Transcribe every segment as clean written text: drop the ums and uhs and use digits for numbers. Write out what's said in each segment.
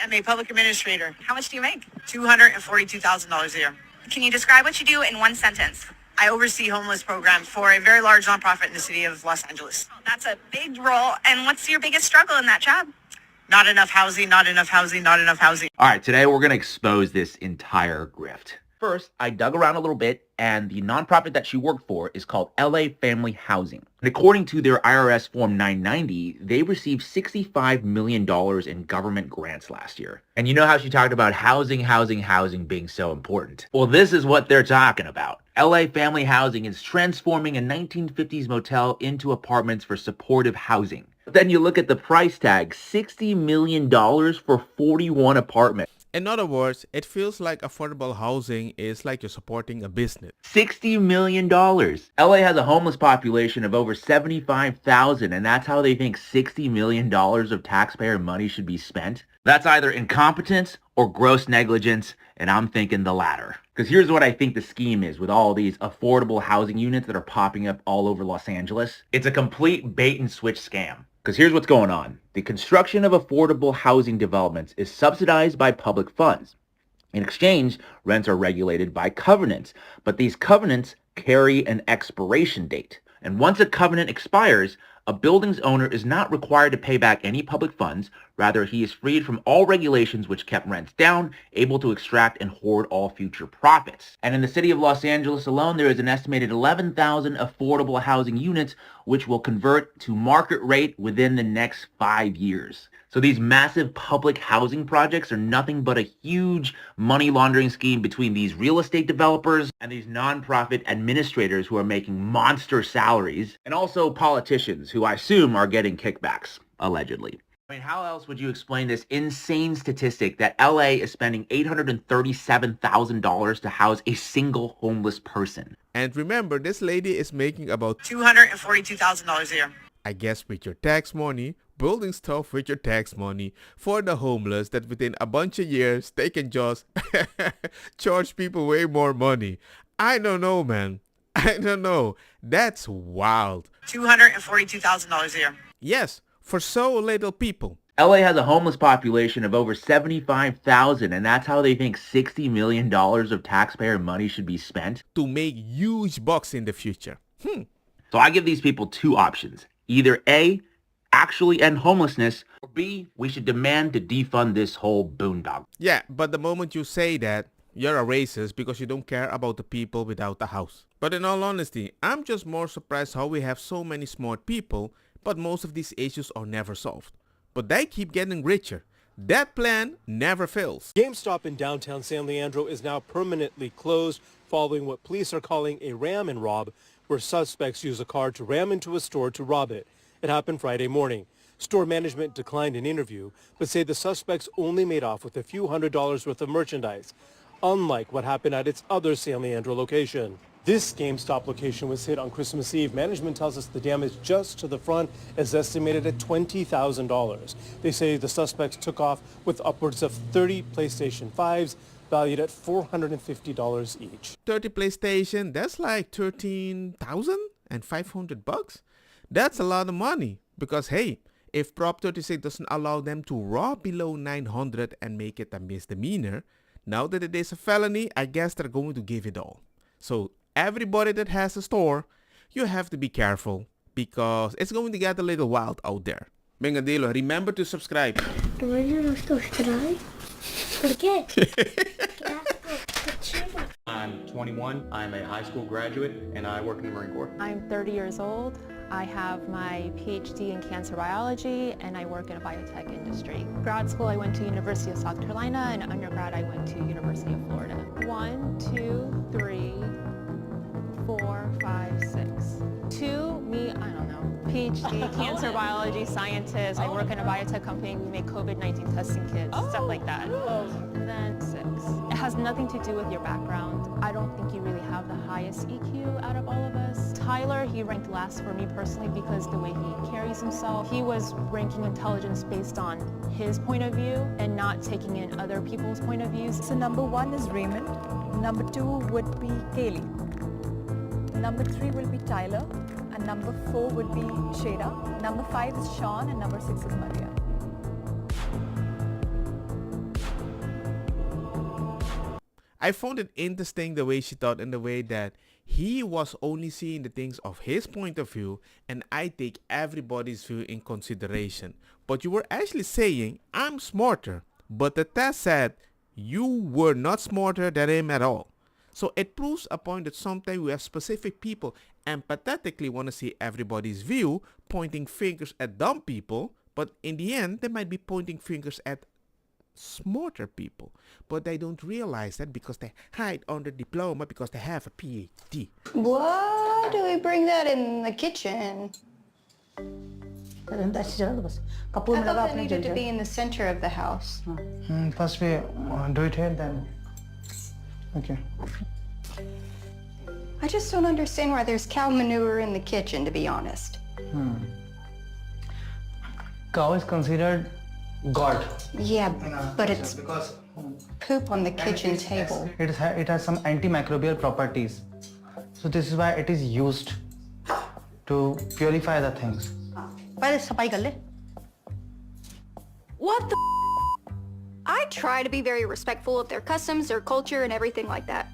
am a public administrator. How much do you make? $242,000 a year. Can you describe what you do in one sentence? I oversee homeless programs for a very large nonprofit in the city of Los Angeles. That's a big role. And what's your biggest struggle in that job? Not enough housing, not enough housing, not enough housing. All right, today we're going to expose this entire grift. First, I dug around a little bit, and the nonprofit that she worked for is called LA Family Housing. And according to their IRS Form 990, they received $65 million in government grants last year. And you know how she talked about housing being so important? Well, this is what they're talking about. LA Family Housing is transforming a 1950s motel into apartments for supportive housing. But then you look at the price tag, $60 million for 41 apartments. In other words, it feels like affordable housing is like you're supporting a business. $60 million. LA has a homeless population of over 75,000, and that's how they think $60 million of taxpayer money should be spent. That's either incompetence or gross negligence, and I'm thinking the latter. Because here's what I think the scheme is with all these affordable housing units that are popping up all over Los Angeles. It's a complete bait and switch scam. Because here's what's going on. The construction of affordable housing developments is subsidized by public funds. In exchange, rents are regulated by covenants, but these covenants carry an expiration date. And once a covenant expires, a building's owner is not required to pay back any public funds. Rather, he is freed from all regulations which kept rents down, able to extract and hoard all future profits. And in the city of Los Angeles alone, there is an estimated 11,000 affordable housing units which will convert to market rate within the next 5 years. So these massive public housing projects are nothing but a huge money laundering scheme between these real estate developers and these nonprofit administrators who are making monster salaries, and also politicians who I assume are getting kickbacks, allegedly. I mean, how else would you explain this insane statistic that LA is spending $837,000 to house a single homeless person? And remember, this lady is making about $242,000 a year. I guess with your tax money, building stuff with your tax money for the homeless that within a bunch of years, they can just charge people way more money. I don't know, man. I don't know. That's wild. $242,000 a year. Yes, for so little people. LA has a homeless population of over 75,000, and that's how they think $60 million of taxpayer money should be spent. To make huge bucks in the future. So I give these people two options. Either A, actually end homelessness, or B, we should demand to defund this whole boondoggle. Yeah, but the moment you say that, you're a racist because you don't care about the people without a house. But in all honesty, I'm just more surprised how we have so many smart people, but most of these issues are never solved. But they keep getting richer. That plan never fails. GameStop in downtown San Leandro is now permanently closed following what police are calling a ram and rob, where suspects use a car to ram into a store to rob it. It happened Friday morning. Store management declined an interview, but say the suspects only made off with a few $100s worth of merchandise, unlike what happened at its other San Leandro location. This GameStop location was hit on Christmas Eve. Management tells us the damage just to the front is estimated at $20,000. They say the suspects took off with upwards of 30 PlayStation 5s, valued at $450 each. 30 PlayStation, that's like $13,500. That's a lot of money because, hey, if Prop 36 doesn't allow them to rob below 900 and make it a misdemeanor, now that it is a felony, I guess they're going to give it all. So everybody that has a store, you have to be careful because it's going to get a little wild out there. Venga, dilo, remember to subscribe. Remember to subscribe? ¿Por qué? I'm 21, I'm a high school graduate, and I work in the Marine Corps. I'm 30 years old. I have my PhD in cancer biology, and I work in a biotech industry. Grad school, I went to University of South Carolina, and undergrad, I went to University of Florida. 1, 2, 3, 4, 5, 6. 2, me, I don't know. PhD, cancer biology scientist. I work in a biotech company. We make COVID-19 testing kits, stuff like that. And then 6. It has nothing to do with your background. I don't think you really have the highest EQ out of all of us. Tyler, he ranked last for me personally because the way he carries himself. He was ranking intelligence based on his point of view and not taking in other people's point of views. So number 1 is Raymond. Number 2 would be Kaylee. Number 3 will be Tyler. And number 4 would be Shada. Number 5 is Sean, and number 6 is Maria. I found it interesting the way she thought and the way that he was only seeing the things of his point of view and I take everybody's view in consideration. But you were actually saying, I'm smarter. But the test said you were not smarter than him at all. So it proves a point that sometimes we have specific people empathetically want to see everybody's view, pointing fingers at dumb people, but in the end they might be pointing fingers at smarter people, but they don't realize that because they hide under diploma because they have a PhD. Why do we bring that in the kitchen? I thought that needed to be in the center of the house. First we do it here, then. Okay. I just don't understand why there's cow manure in the kitchen, to be honest. Cow is considered God. Yeah, but culture, it's because poop on the kitchen table. it has some antimicrobial properties. So this is why it is used to purify the things. What the I try to be very respectful of their customs, their culture, and everything like that.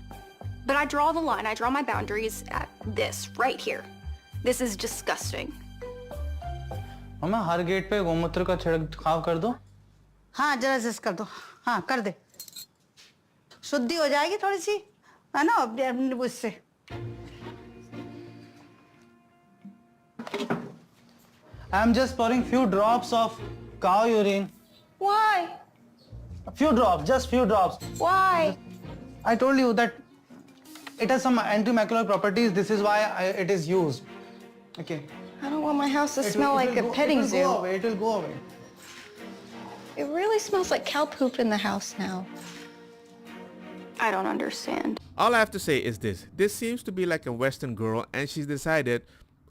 But I draw the line, I draw my boundaries at this, right here. This is disgusting. मम्मा हर gate पे गोमूत्र का छिड़काव कर दो. हाँ जरा से कर दो. हाँ कर दे. शुद्धि हो जाएगी थोड़ी सी, है ना, अपने उससे. I'm just pouring few drops of cow urine. Why? A few drops, just few drops. Why? I told you that it has some antimicrobial properties. This is why it is used. Okay. I don't want my house to smell like a petting zoo. It will go away. It really smells like cow poop in the house now. I don't understand. All I have to say is this. This seems to be like a Western girl and she's decided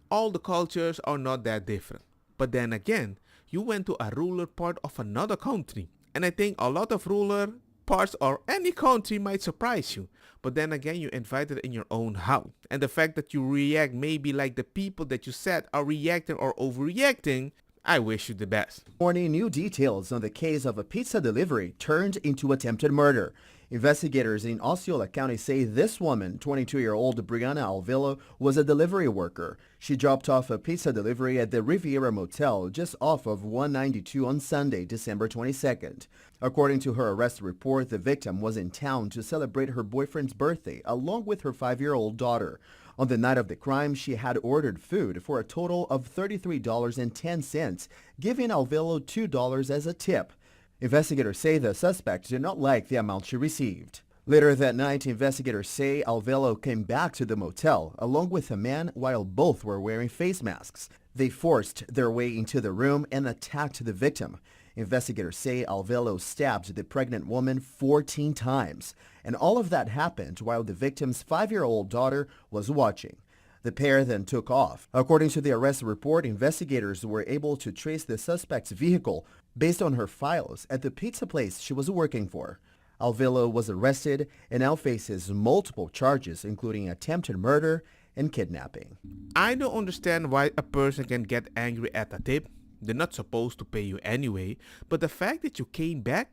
all the cultures are not that different. But then again, you went to a rural part of another country. And I think a lot of rural parts or any country might surprise you. But then again, you invited in your own house. And the fact that you react maybe like the people that you said are reacting or overreacting, I wish you the best. Morning, new details on the case of a pizza delivery turned into attempted murder. Investigators in Osceola County say this woman, 22-year-old Brianna Alvillo, was a delivery worker. She dropped off a pizza delivery at the Riviera Motel just off of 192 on Sunday, December 22nd. According to her arrest report, the victim was in town to celebrate her boyfriend's birthday along with her 5-year-old daughter. On the night of the crime, she had ordered food for a total of $33.10, giving Alvillo $2 as a tip. Investigators say the suspect did not like the amount she received. Later that night, investigators say Alvillo came back to the motel along with a man while both were wearing face masks. They forced their way into the room and attacked the victim. Investigators say Alvillo stabbed the pregnant woman 14 times. And all of that happened while the victim's 5-year-old daughter was watching. The pair then took off. According to the arrest report, investigators were able to trace the suspect's vehicle based on her files at the pizza place she was working for. Alvillo was arrested and now faces multiple charges, including attempted murder and kidnapping. I don't understand why a person can get angry at a tip. They're not supposed to pay you anyway. But the fact that you came back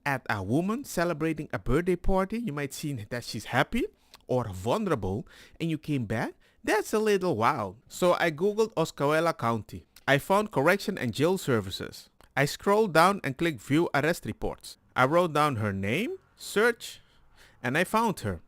at a woman celebrating a birthday party, you might see that she's happy or vulnerable, and you came back, that's a little wild. So I googled Osceola County. I found correction and jail services. I scrolled down and clicked view arrest reports. I wrote down her name, search, and I found her.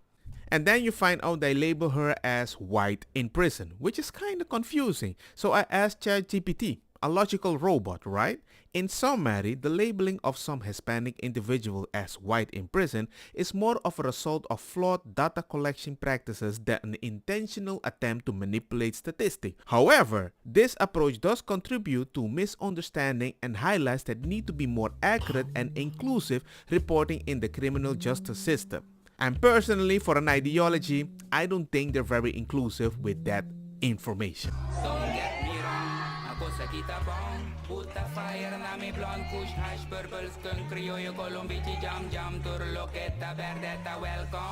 And then you find out they label her as white in prison, which is kind of confusing. So I asked ChatGPT, a logical robot, right? In summary, the labeling of some Hispanic individual as white in prison is more of a result of flawed data collection practices than an intentional attempt to manipulate statistics. However, this approach does contribute to misunderstanding and highlights that need to be more accurate and inclusive reporting in the criminal justice system. And personally, for an ideology, I don't think they're very inclusive with that information. Sa kita bong, puta fire na mi blonde kush hash purple skunk criollo colombici jam jam tur loqueta verdeta welcome.